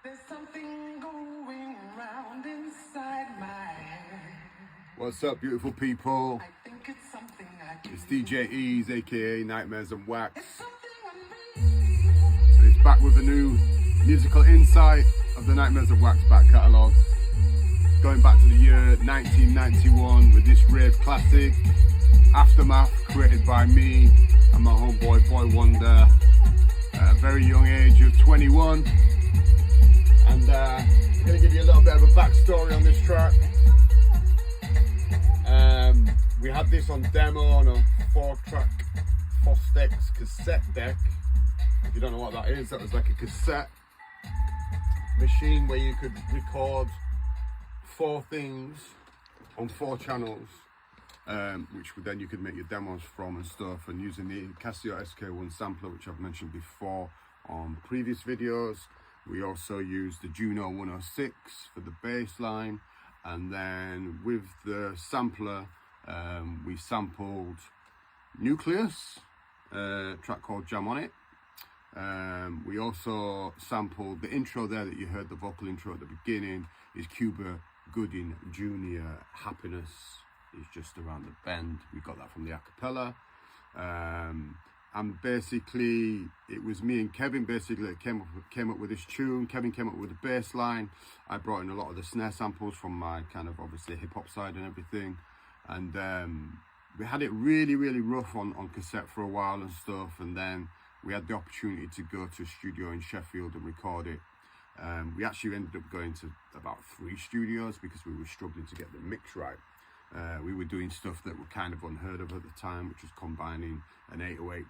There's something going round inside my head. What's up, beautiful people? I think it's something I can It's DJ Ease, aka Nightmares and Wax, It's something unreal. and it's back with a new musical insight of the Nightmares and Wax back catalogue, going back to the year 1991 with this rave classic, Aftermath, created by me and my homeboy Boy Wonder at a very young age of 21. And I'm going to give you a little bit of a backstory on this track. We had this on demo on a 4-track Fostex cassette deck. If you don't know what that is, that was like a cassette machine where you could record 4 things on 4 channels, which then you could make your demos from and stuff, and using the Casio SK1 sampler, which I've mentioned before on previous videos. We also used the Juno 106 for the bass line, and then with the sampler we sampled Nucleus, a track called Jam On It. We also sampled the intro there that you heard, the vocal intro at the beginning, is Cuba Gooding Jr. Happiness is Just Around the Bend. We got that from the acapella. And basically it was me and Kevin basically that came up with this tune. Kevin came up with the bass line. I brought in a lot of the snare samples from my kind of obviously hip hop side and everything. And we had it really rough on cassette for a while and stuff. And then we had the opportunity to go to a studio in Sheffield and record it. We actually ended up going to about 3 studios because we were struggling to get the mix right. We were doing stuff that were kind of unheard of at the time, which was combining an 808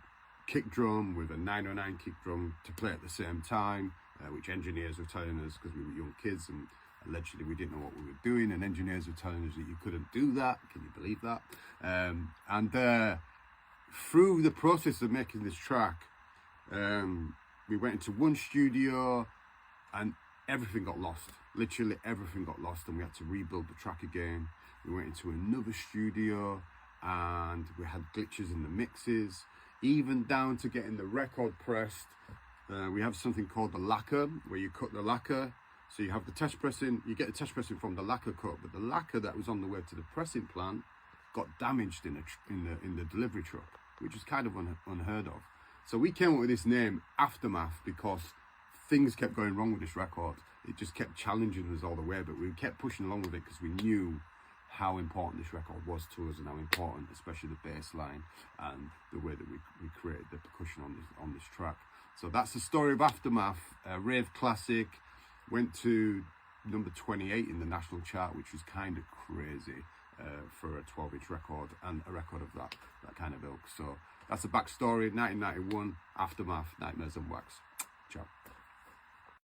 kick drum with a 909 kick drum to play at the same time, which engineers were telling us, because we were young kids and allegedly we didn't know what we were doing, and engineers were telling us that you couldn't do that. Can you believe that? Through the process of making this track, we went into one studio and everything got lost. Literally everything got lost, and we had to rebuild the track again. We went into another studio and we had glitches in the mixes, even down to getting the record pressed. We have something called the lacquer, where you cut the lacquer. So you have the test pressing, you get the test pressing from the lacquer cut, but the lacquer that was on the way to the pressing plant got damaged in the delivery truck, which is kind of unheard of. So we came up with this name Aftermath because things kept going wrong with this record. It just kept challenging us all the way, but we kept pushing along with it because we knew how important this record was to us, and how important especially the bass line and the way that we created the percussion on this track. So that's the story of Aftermath, a rave classic. Went to number 28 in the national chart, which was kind of crazy for a 12-inch record, and a record of that kind of ilk. So that's the backstory. 1991, Aftermath, Nightmares and Wax.